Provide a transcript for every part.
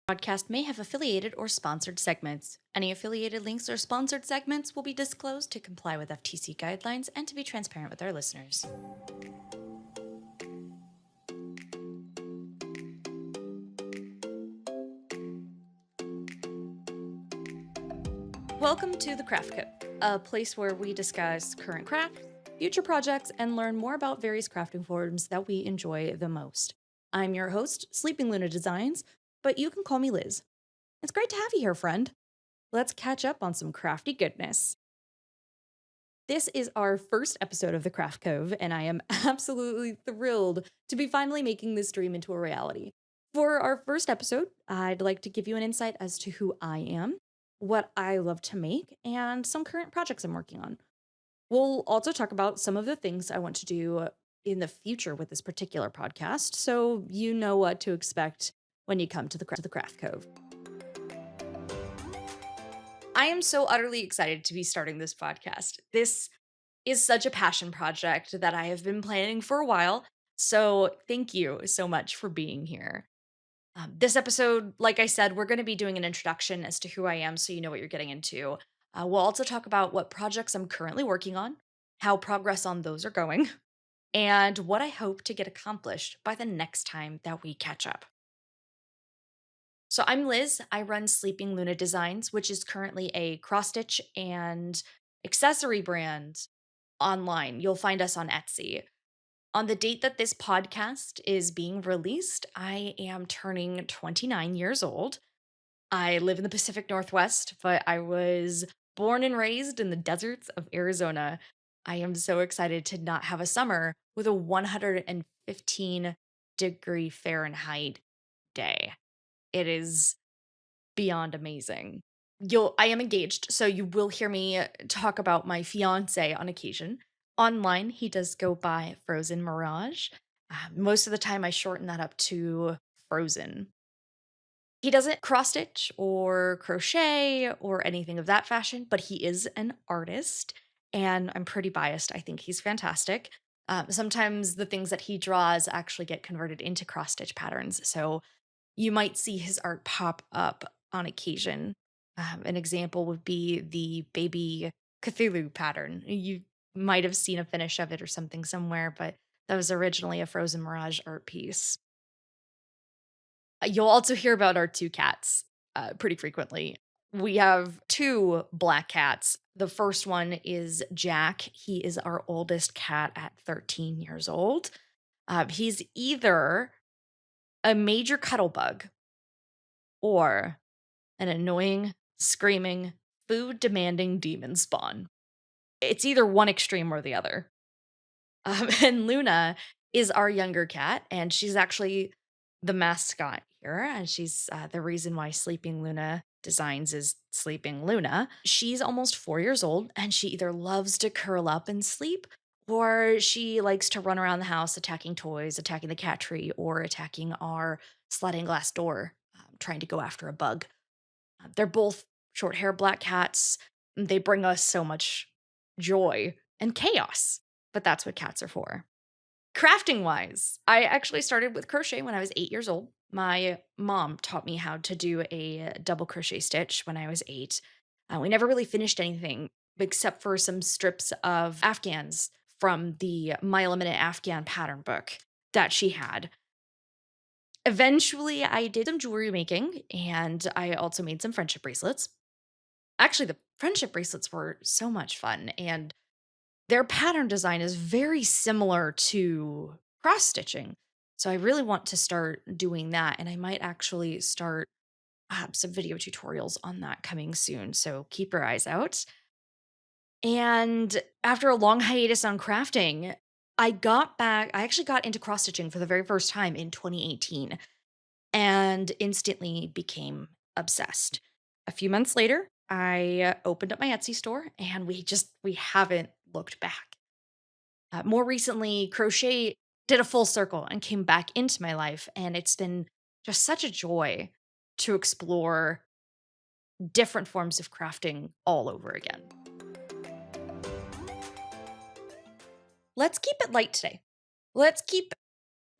Podcast may have affiliated or sponsored segments. Any affiliated links or sponsored segments will be disclosed to comply with FTC guidelines and to be transparent with our listeners. Welcome to the Craft Cove, a place where we discuss current crafts, future projects, and learn more about various crafting forms that we enjoy the most. I'm your host, SleepingLunaDesigns, but you can call me Liz. It's great to have you here, friend. Let's catch up on some crafty goodness. This is our first episode of the Craft Cove, and I am absolutely thrilled to be finally making this dream into a reality. For our first episode, I'd like to give you an insight as to who I am, what I love to make, and some current projects I'm working on. We'll also talk about some of the things I want to do in the future with this particular podcast, so you know what to expect when you come to the Craft Cove. I am so utterly excited to be starting this podcast. This is such a passion project that I have been planning for a while, so thank you so much for being here. This episode, like I said, we're going to be doing an introduction as to who I am so you know what you're getting into. We'll also talk about what projects I'm currently working on, how progress on those are going, and what I hope to get accomplished by the next time that we catch up. So I'm Liz. I run Sleeping Luna Designs, which is currently a cross-stitch and accessory brand online. You'll find us on Etsy. On the date that this podcast is being released, I am turning 29 years old. I live in the Pacific Northwest, but I was born and raised in the deserts of Arizona. I am so excited to not have a summer with a 115-degree Fahrenheit day. It is beyond amazing. I am engaged, so you will hear me talk about my fiance on occasion. Online, he does go by Frozen Mirage. Most of the time, I shorten that up to Frozen. He doesn't cross stitch or crochet or anything of that fashion, but he is an artist, and I'm pretty biased. I think he's fantastic. Sometimes the things that he draws actually get converted into cross stitch patterns, so you might see his art pop up on occasion. An example would be the baby Cthulhu pattern. You might have seen a finish of it or something somewhere, but that was originally a Frozen Mirage art piece. You'll also hear about our two cats pretty frequently. We have two black cats. The first one is Jack. He is our oldest cat at 13 years old. He's either a major cuddle bug or an annoying, screaming, food demanding demon spawn. It's either one extreme or the other. And Luna is our younger cat, and she's actually the mascot here, and she's the reason why Sleeping Luna Designs is Sleeping Luna. She's almost 4 years old, and she either loves to curl up and sleep, or she likes to run around the house attacking toys, attacking the cat tree, or attacking our sliding glass door, trying to go after a bug. They're both short hair black cats. They bring us so much joy and chaos, but that's what cats are for. Crafting wise, I actually started with crochet when I was 8 years old. My mom taught me how to do a double crochet stitch when I was 8. We never really finished anything except for some strips of Afghans from the Mile a Minute Afghan pattern book that she had. Eventually, I did some jewelry making, and I also made some friendship bracelets. Actually, the friendship bracelets were so much fun, and their pattern design is very similar to cross stitching. So I really want to start doing that, and I might actually start some video tutorials on that coming soon. So keep your eyes out. And after a long hiatus on crafting, I actually got into cross stitching for the very first time in 2018 and instantly became obsessed. A few months later, I opened up my Etsy store and we haven't looked back. More recently, crochet did a full circle and came back into my life, and it's been just such a joy to explore different forms of crafting all over again. Let's keep it light today. Let's keep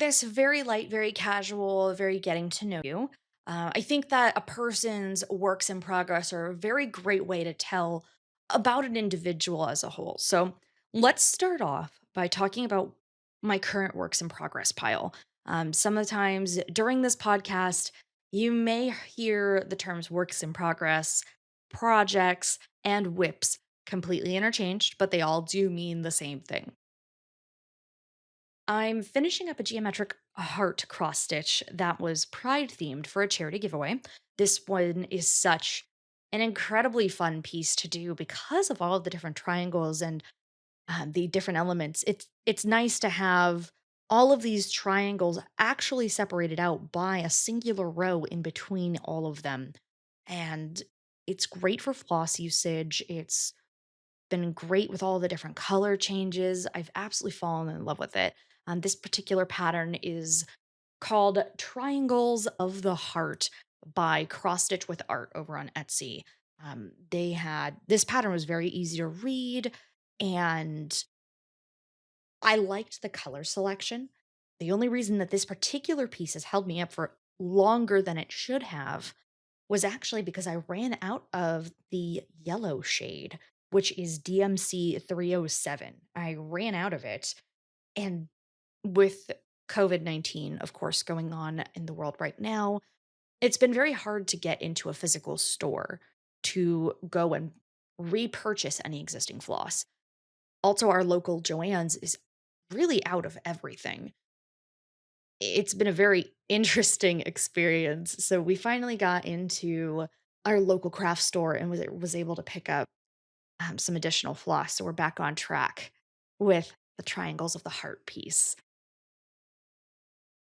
this very light, very casual, very getting to know you. I think that a person's works in progress are a very great way to tell about an individual as a whole. So let's start off by talking about my current works in progress pile. Some of the times during this podcast, you may hear the terms works in progress, projects, and whips completely interchanged, but they all do mean the same thing. I'm finishing up a geometric heart cross stitch that was Pride themed for a charity giveaway. This one is such an incredibly fun piece to do because of all of the different triangles and the different elements. It's nice to have all of these triangles actually separated out by a singular row in between all of them, and it's great for floss usage. It's been great with all the different color changes. I've absolutely fallen in love with it. This particular pattern is called Triangles of the Heart by Cross Stitch with Art over on Etsy. They had this pattern was very easy to read, and I liked the color selection. The only reason that this particular piece has held me up for longer than it should have was actually because I ran out of the yellow shade, which is DMC 307. I ran out of it. And with COVID-19, of course, going on in the world right now, it's been very hard to get into a physical store to go and repurchase any existing floss. Also, our local Joann's is really out of everything. It's been a very interesting experience. So we finally got into our local craft store and was able to pick up some additional floss. So we're back on track with the triangles of the heart piece.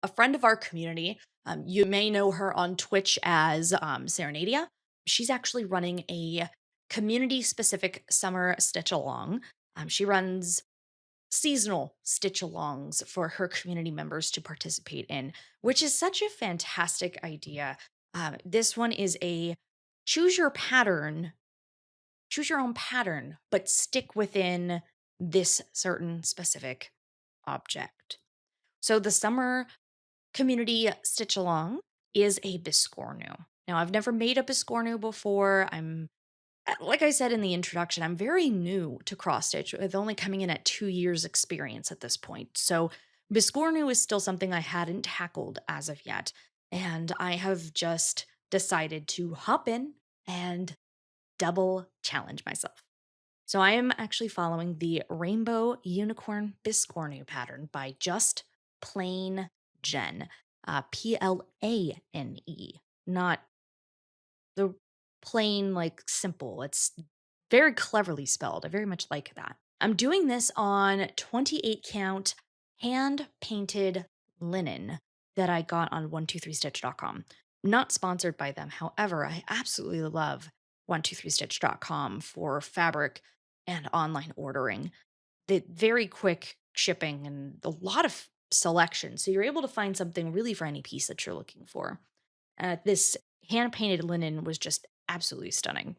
A friend of our community, you may know her on Twitch as Serenadia. She's actually running a community specific summer stitch along. She runs seasonal stitch alongs for her community members to participate in, which is such a fantastic idea. This one is a choose your pattern, choose your own pattern, but stick within this certain specific object. So the summer community stitch along is a biscornu. Now, I've never made a biscornu before. Like I said in the introduction, I'm very new to cross stitch, with only coming in at 2 years experience at this point. So Biscornu is still something I hadn't tackled as of yet. And I have just decided to hop in and double challenge myself. So I am actually following the Rainbow Unicorn Biscornu pattern by Just Plain Jen, Plane, not the plain, like, simple. It's very cleverly spelled. I very much like that. I'm doing this on 28 count hand painted linen that I got on 123stitch.com. Not sponsored by them. However, I absolutely love 123stitch.com for fabric and online ordering. The very quick shipping and a lot of selection. So you're able to find something really for any piece that you're looking for. This hand painted linen was just absolutely stunning.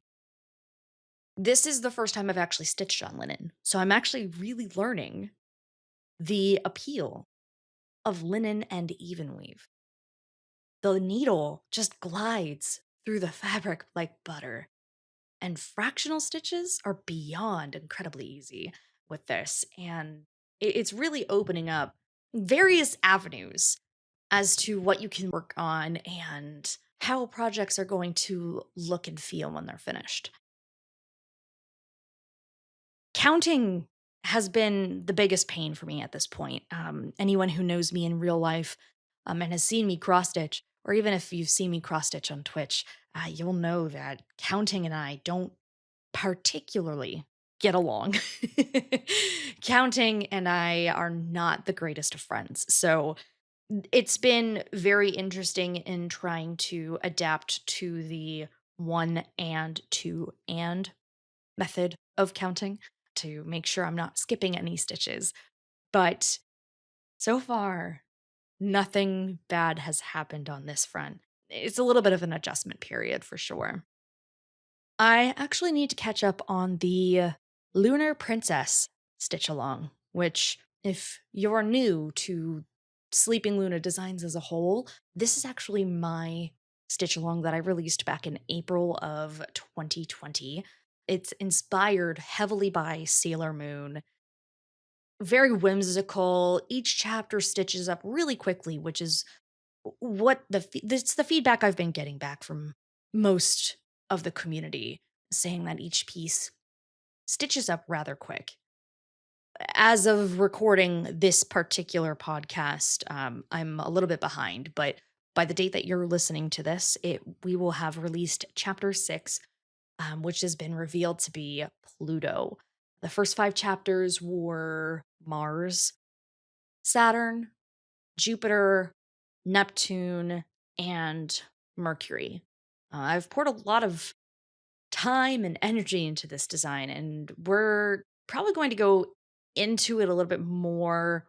This is the first time I've actually stitched on linen. So I'm actually really learning the appeal of linen and even weave. The needle just glides through the fabric like butter, and fractional stitches are beyond incredibly easy with this. And it's really opening up various avenues as to what you can work on and how projects are going to look and feel when they're finished. Counting has been the biggest pain for me at this point. Anyone who knows me in real life and has seen me cross stitch, or even if you've seen me cross stitch on Twitch, you'll know that counting and I don't particularly get along. Counting and I are not the greatest of friends. So it's been very interesting in trying to adapt to the one and two and method of counting to make sure I'm not skipping any stitches. But so far, nothing bad has happened on this front. It's a little bit of an adjustment period for sure. I actually need to catch up on the Lunar Princess stitch along, which, if you're new to Sleeping Luna Designs as a whole, this is actually my stitch along that I released back in April of 2020. It's inspired heavily by Sailor Moon, very whimsical. Each chapter stitches up really quickly, which is what that's the feedback I've been getting back from most of the community, saying that each piece stitches up rather quick. As of recording this particular podcast, I'm a little bit behind, but by the date that you're listening to this, we will have released chapter 6, which has been revealed to be Pluto. The first 5 chapters were Mars, Saturn, Jupiter, Neptune, and Mercury. I've poured a lot of time and energy into this design, and we're probably going to go into it a little bit more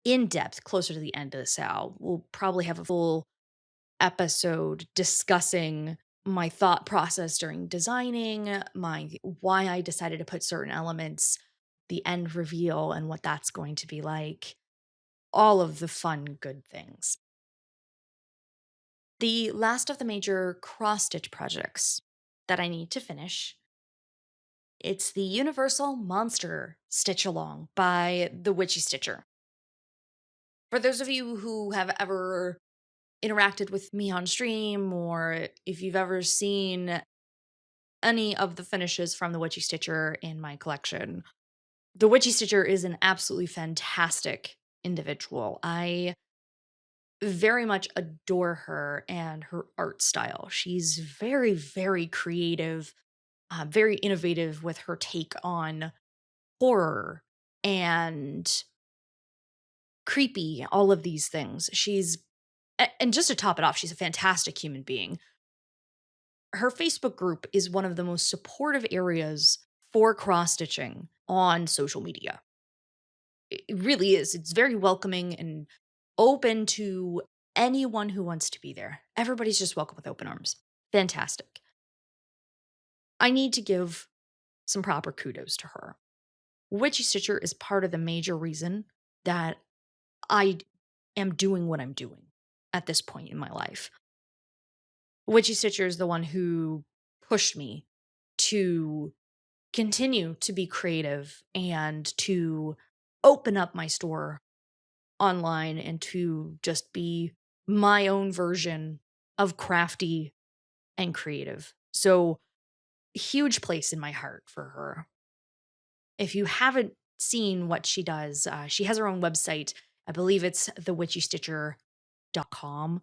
in depth closer to the end of the SAO. We'll probably have a full episode discussing my thought process during designing, my why I decided to put certain elements, the end reveal, and what that's going to be like. All of the fun, good things. The last of the major cross stitch projects that I need to finish, it's the Universal Monster Stitch Along by the Witchy Stitcher. For those of you who have ever interacted with me on stream, or if you've ever seen any of the finishes from the Witchy Stitcher in my collection, the Witchy Stitcher is an absolutely fantastic individual. I very much adore her and her art style. She's very, very creative, very innovative with her take on horror and creepy, all of these things. And just to top it off, she's a fantastic human being. Her Facebook group is one of the most supportive areas for cross stitching on social media. It really is. It's very welcoming and open to anyone who wants to be there. Everybody's just welcome with open arms. Fantastic. I need to give some proper kudos to her. Witchy Stitcher is part of the major reason that I am doing what I'm doing at this point in my life. Witchy Stitcher is the one who pushed me to continue to be creative and to open up my store online and to just be my own version of crafty and creative. So, huge place in my heart for her. If you haven't seen what she does, she has her own website. I believe it's thewitchystitcher.com.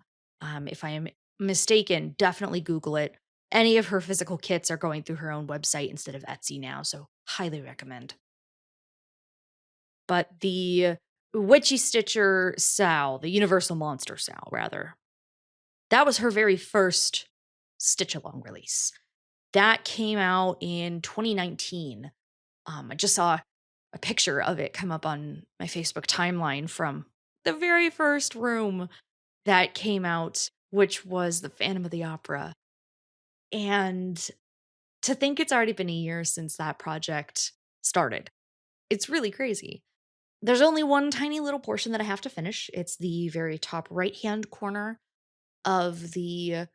If I am mistaken, definitely Google it. Any of her physical kits are going through her own website instead of Etsy now, so highly recommend. But the Witchy Stitcher Sal, the Universal Monster Sal, rather, that was her very first stitch along release. That came out in 2019. I just saw a picture of it come up on my Facebook timeline from the very first room that came out, which was the Phantom of the Opera. And to think it's already been a year since that project started, it's really crazy. There's only one tiny little portion that I have to finish. It's the very top right hand corner of the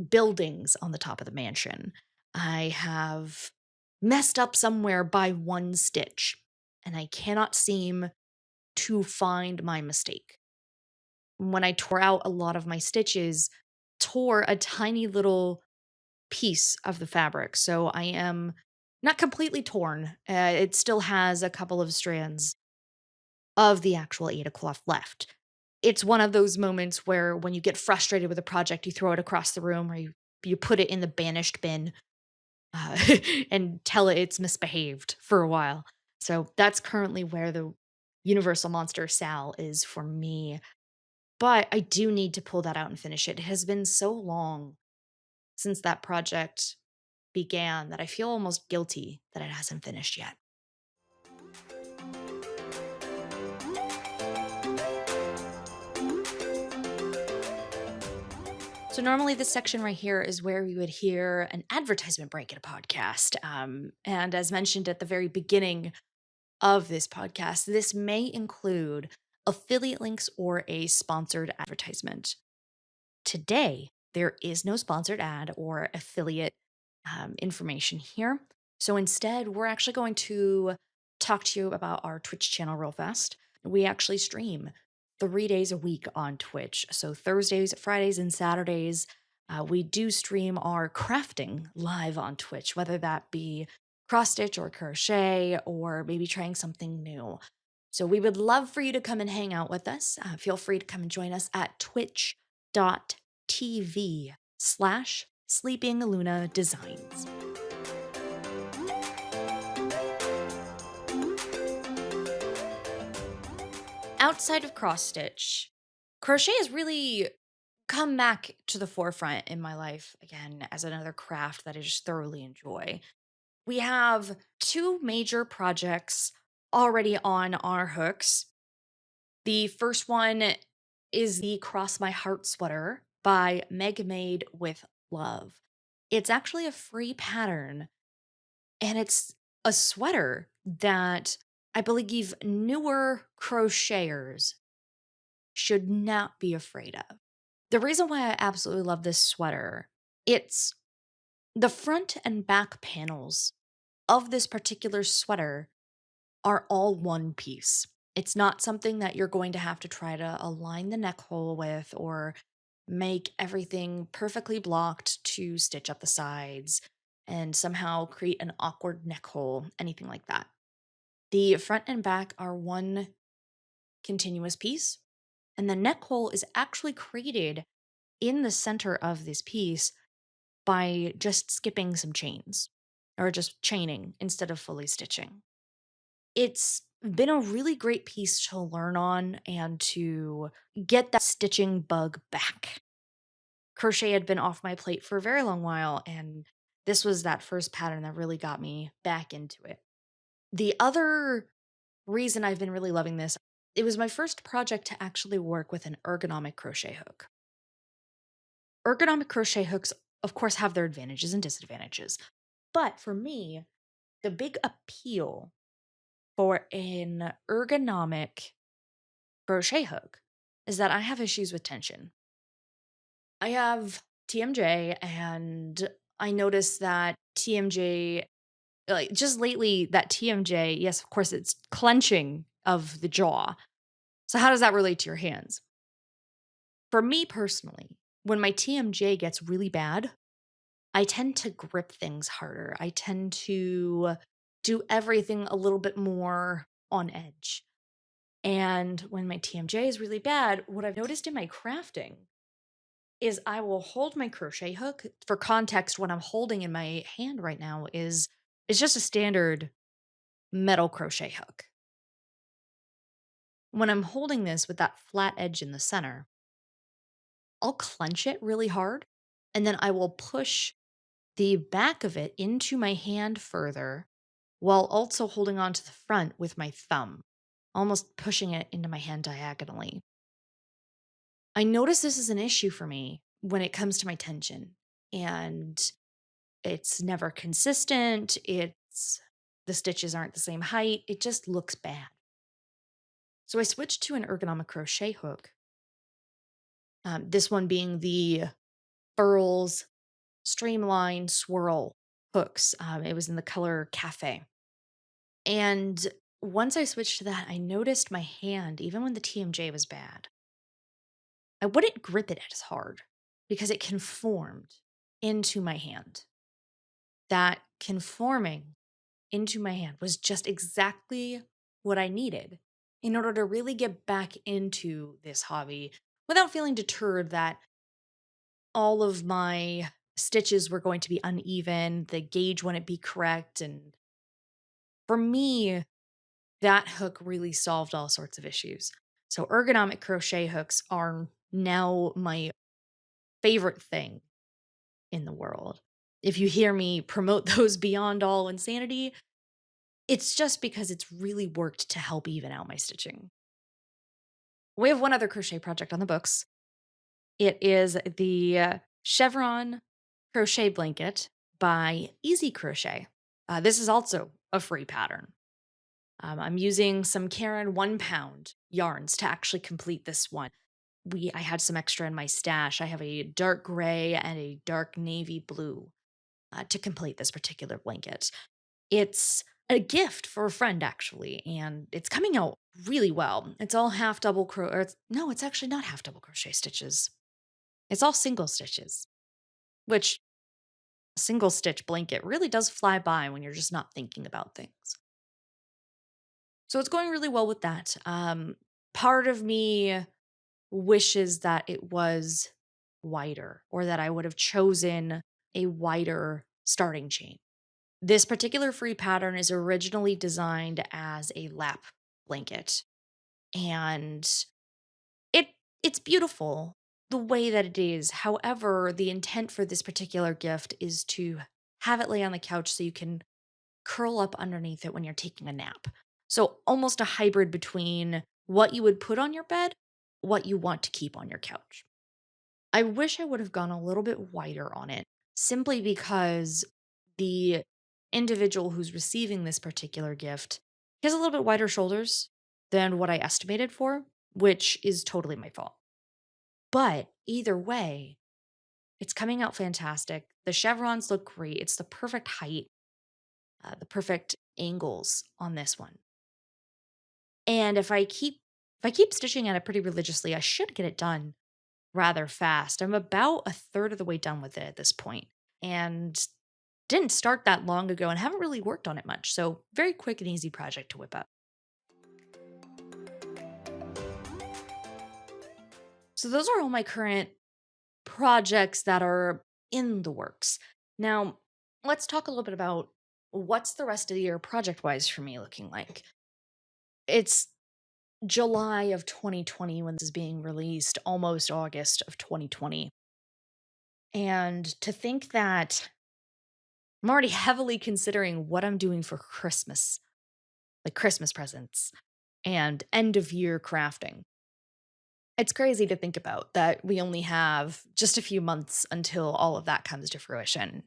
buildings on the top of the mansion. I have messed up somewhere by one stitch, and I cannot seem to find my mistake. When I tore out a lot of my stitches, tore a tiny little piece of the fabric. So I am not completely torn. It still has a couple of strands of the actual Ada cloth left. It's one of those moments where when you get frustrated with a project, you throw it across the room or you put it in the banished bin uh, and tell it it's misbehaved for a while. So that's currently where the Universal Monster Sal is for me. But I do need to pull that out and finish it. It has been so long since that project began that I feel almost guilty that it hasn't finished yet. So normally this section right here is where we would hear an advertisement break in a podcast. And as mentioned at the very beginning of this podcast, this may include affiliate links or a sponsored advertisement. Today, There is no sponsored ad or affiliate information here. So instead, we're actually going to talk to you about our Twitch channel real fast. We actually stream 3 days a week on Twitch. So Thursdays, Fridays, and Saturdays, we do stream our crafting live on Twitch, whether that be cross stitch or crochet or maybe trying something new. So we would love for you to come and hang out with us. Feel free to come and join us at twitch.tv/SleepingLunaDesigns. Outside of cross stitch, crochet has really come back to the forefront in my life again as another craft that I just thoroughly enjoy. We have two major projects already on our hooks. The first one is the Cross My Heart sweater by Meg Made with Love. It's actually a free pattern, and it's a sweater that I believe newer crocheters should not be afraid of. The reason why I absolutely love this sweater, it's the front and back panels of this particular sweater are all one piece. It's not something that you're going to have to try to align the neck hole with or make everything perfectly blocked to stitch up the sides and somehow create an awkward neck hole, anything like that. The front and back are one continuous piece, and the neck hole is actually created in the center of this piece by just skipping some chains or just chaining instead of fully stitching. It's been a really great piece to learn on and to get that stitching bug back. Crochet had been off my plate for a very long while, and this was that first pattern that really got me back into it. The other reason I've been really loving this, it was my first project to actually work with an ergonomic crochet hook. Ergonomic crochet hooks, of course, have their advantages and disadvantages. But for me, the big appeal for an ergonomic crochet hook is that I have issues with tension. I have TMJ, and I noticed that TMJ, like just lately, that TMJ, yes, of course, it's clenching of the jaw. So, how does that relate to your hands? For me personally, when my TMJ gets really bad, I tend to grip things harder. I tend to do everything a little bit more on edge. And when my TMJ is really bad, what I've noticed in my crafting is I will hold my crochet hook. For context, what I'm holding in my hand right now is it's just a standard metal crochet hook. When I'm holding this with that flat edge in the center, I'll clench it really hard, and then I will push the back of it into my hand further while also holding on to the front with my thumb, almost pushing it into my hand diagonally. I notice this is an issue for me when it comes to my tension, and it's never consistent. It's the stitches aren't the same height. It just looks bad. So I switched to an ergonomic crochet hook. This one being the Furls Streamline Swirl hooks. It was in the color Cafe. And once I switched to that, I noticed my hand, even when the TMJ was bad, I wouldn't grip it as hard because it conformed into my hand. That conforming into my hand was just exactly what I needed in order to really get back into this hobby without feeling deterred that all of my stitches were going to be uneven, the gauge wouldn't be correct. And for me, that hook really solved all sorts of issues. So, ergonomic crochet hooks are now my favorite thing in the world. If you hear me promote those beyond all insanity, it's just because it's really worked to help even out my stitching. We have one other crochet project on the books. It is the Chevron crochet blanket by Easy Crochet. This is also a free pattern. I'm using some Karen 1 pound yarns to actually complete this one. I had some extra in my stash. I have a dark gray and a dark navy blue to complete this particular blanket. It's a gift for a friend actually, and it's coming out really well. It's all half double or no, it's actually not half double crochet stitches. It's all single stitches, which a single stitch blanket really does fly by when you're just not thinking about things. So it's going really well with that. Part of me wishes that it was wider or that I would have chosen a wider starting chain. This particular free pattern is originally designed as a lap blanket, and it it's beautiful the way that it is. However, the intent for this particular gift is to have it lay on the couch so you can curl up underneath it when you're taking a nap. So almost a hybrid between what you would put on your bed, what you want to keep on your couch. I wish I would have gone a little bit wider on it simply because the individual who's receiving this particular gift has a little bit wider shoulders than what I estimated for, which is totally my fault. But either way, it's coming out fantastic. The chevrons look great. It's the perfect height, the perfect angles on this one. And if I keep stitching at it pretty religiously, I should get it done rather fast. I'm about a third of the way done with it at this point, and didn't start that long ago and haven't really worked on it much. So, very quick and easy project to whip up. So, those are all my current projects that are in the works. Now, let's talk a little bit about what's the rest of the year project wise for me looking like. It's July of 2020 when this is being released, almost August of 2020. And to think that I'm already heavily considering what I'm doing for Christmas, like Christmas presents and end of year crafting. It's crazy to think about that we only have just a few months until all of that comes to fruition.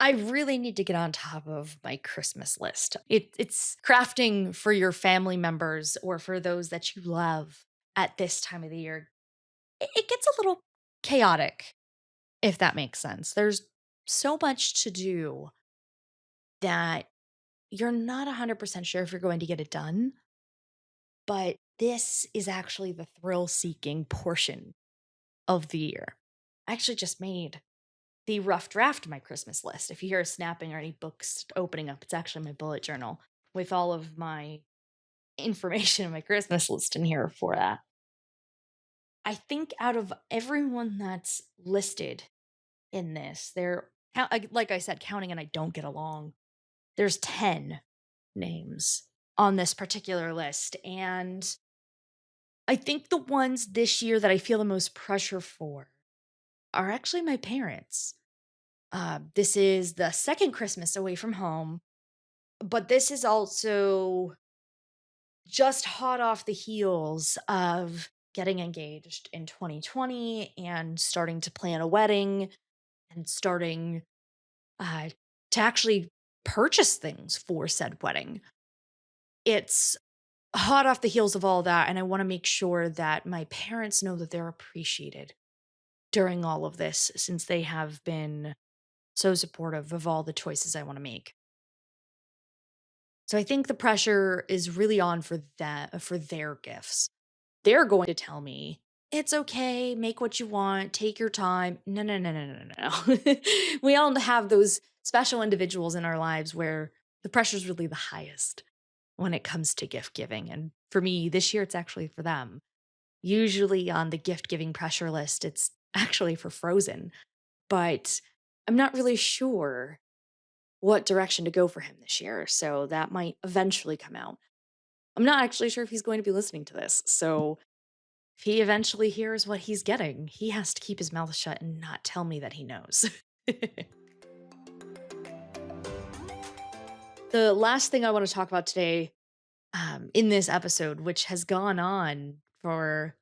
I really need to get on top of my Christmas list. It's crafting for your family members or for those that you love at this time of the year. It gets a little chaotic, if that makes sense. There's so much to do that you're not 100% sure if you're going to get it done, but this is actually the thrill seeking portion of the year. I actually just made the rough draft of my Christmas list. If you hear a snapping or any books opening up, it's actually my bullet journal with all of my information in my Christmas list in here for that. I think out of everyone that's listed in this, like I said, counting and I don't get along, there's 10 names on this particular list. And I think the ones this year that I feel the most pressure for are actually my parents. This is the second Christmas away from home, but this is also just hot off the heels of getting engaged in 2020 and starting to plan a wedding and starting uh, to actually purchase things for said wedding. It's hot off the heels of all that, and I want to make sure that my parents know that they're appreciated during all of this since they have been so supportive of all the choices I want to make. So I think the pressure is really on for that for their gifts. They're going to tell me, "It's okay, make what you want, take your time." No, no, no, no, no, no, no. We all have those special individuals in our lives where the pressure is really the highest when it comes to gift giving. And for me, this year it's actually for them. Usually on the gift giving pressure list, it's actually for Frozen, but I'm not really sure what direction to go for him this year. So that might eventually come out. I'm not actually sure if he's going to be listening to this. So if he eventually hears what he's getting, he has to keep his mouth shut and not tell me that he knows. The last thing I want to talk about today in this episode, which has gone on for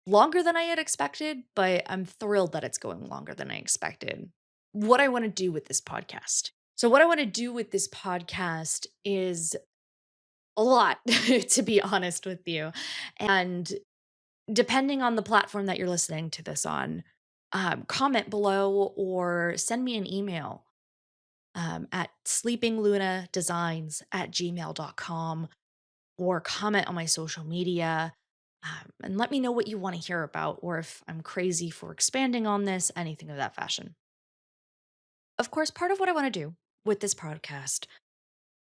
longer than I had expected, but I'm thrilled that it's going longer than I expected. What I want to do with this podcast. So, what I want to do with this podcast is a lot, to be honest with you. And Depending on the platform that you're listening to this on, comment below or send me an email at sleepinglunadesigns@gmail.com or comment on my social media and let me know what you want to hear about or if I'm crazy for expanding on this, anything of that fashion. Of course, part of what I want to do with this podcast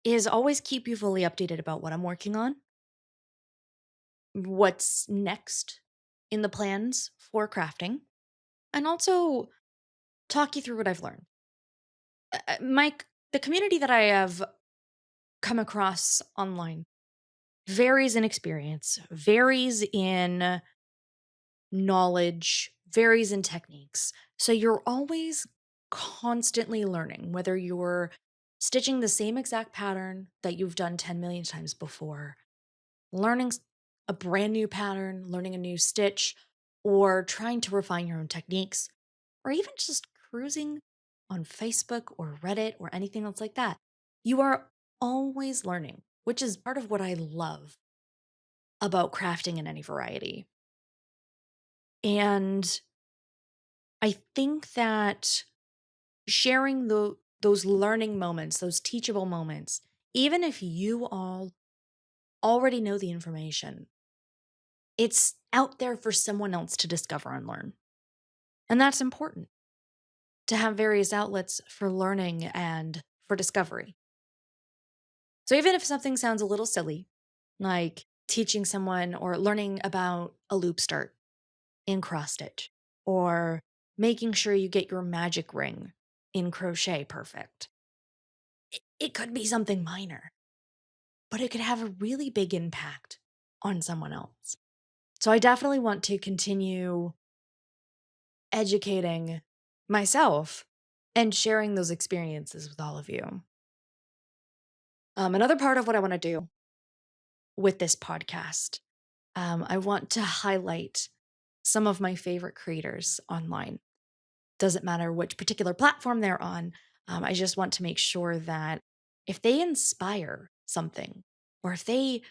is always keep you fully updated about what I'm working on, what's next in the plans for crafting, and also talk you through what I've learned. Mike, the community that I have come across online varies in experience, varies in knowledge, varies in techniques. So you're always constantly learning, whether you're stitching the same exact pattern that you've done 10 million times before, learning a brand new pattern, learning a new stitch, or trying to refine your own techniques, or even just cruising on Facebook or Reddit or anything else like that. You are always learning, which is part of what I love about crafting in any variety. And I think that sharing those learning moments, those teachable moments, even if you all already know the information, it's out there for someone else to discover and learn. And that's important to have various outlets for learning and for discovery. So even if something sounds a little silly, like teaching someone or learning about a loop start in cross stitch, or making sure you get your magic ring in crochet perfect, it could be something minor, but it could have a really big impact on someone else. So I definitely want to continue educating myself and sharing those experiences with all of you. Another part of what I want to do with this podcast, I want to highlight some of my favorite creators online. Doesn't matter which particular platform they're on. I just want to make sure that if they inspire something, or if they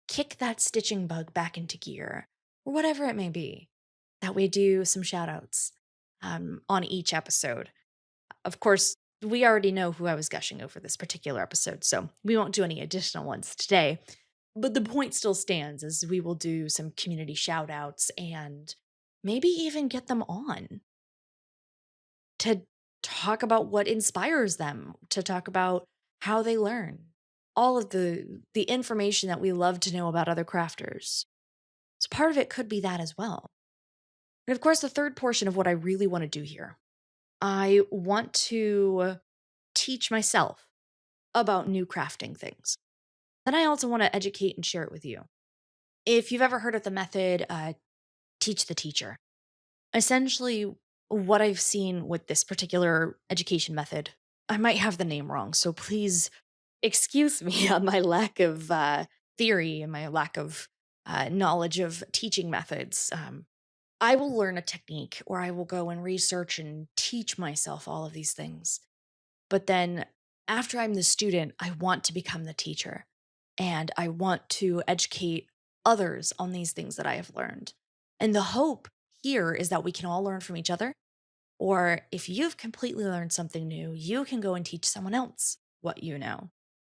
kick that stitching bug back into gear, or whatever it may be, that we do some shout outs on each episode. Of course, we already know who I was gushing over this particular episode, so we won't do any additional ones today. But the point still stands as we will do some community shout outs and maybe even get them on to talk about what inspires them, to talk about how they learn, all of the information that we love to know about other crafters. So part of it could be that as well. And of course, the third portion of what I really want to do here, I want to teach myself about new crafting things. Then I also want to educate and share it with you. If you've ever heard of the method, teach the teacher. Essentially, what I've seen with this particular education method, I might have the name wrong, so please excuse me on my lack of theory and my lack of knowledge of teaching methods. I will learn a technique or I will go and research and teach myself all of these things. But then after I'm the student, I want to become the teacher and I want to educate others on these things that I have learned. And the hope here is that we can all learn from each other. Or if you've completely learned something new, you can go and teach someone else what you know.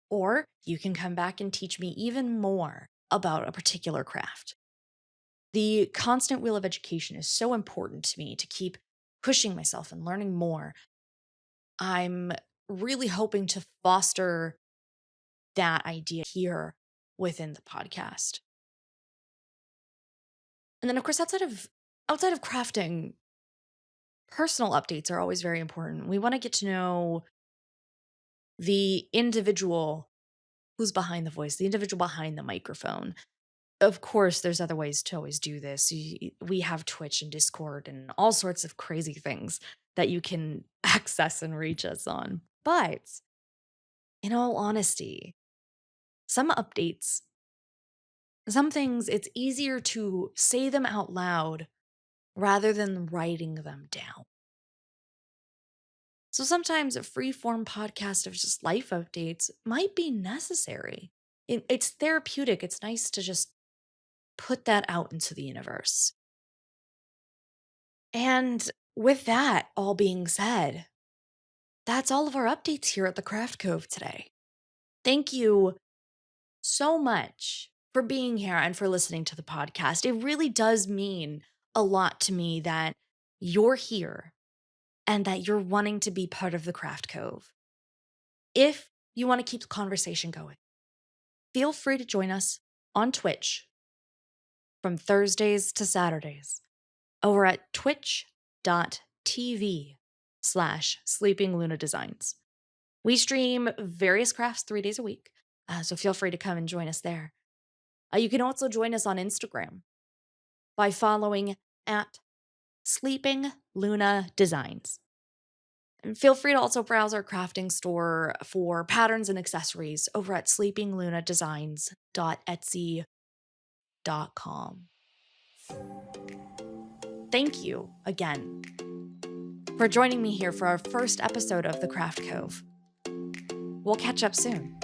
Or you can come back and teach me even more about a particular craft. The constant wheel of education is so important to me to keep pushing myself and learning more. I'm really hoping to foster that idea here within the podcast. And then of course outside of crafting, personal updates are always very important. We want to get to know the individual who's behind the voice, the individual behind the microphone. Of course, there's other ways to always do this. We have Twitch and Discord and all sorts of crazy things that you can access and reach us on. But in all honesty, some updates, some things, it's easier to say them out loud rather than writing them down. So sometimes a free form podcast of just life updates might be necessary. It's therapeutic. It's nice to just put that out into the universe. And with that all being said, that's all of our updates here at the Craft Cove today. Thank you so much for being here and for listening to the podcast. It really does mean a lot to me that you're here and that you're wanting to be part of the Craft Cove. If you want to keep the conversation going, feel free to join us on Twitch from Thursdays to Saturdays over at twitch.tv/SleepingLunaDesigns. We stream various crafts 3 days a week, so feel free to come and join us there. You can also join us on Instagram by following at SleepingLunaDesigns. And feel free to also browse our crafting store for patterns and accessories over at sleepinglunadesigns.etsy.com. Thank you again for joining me here for our first episode of The Craft Cove. We'll catch up soon.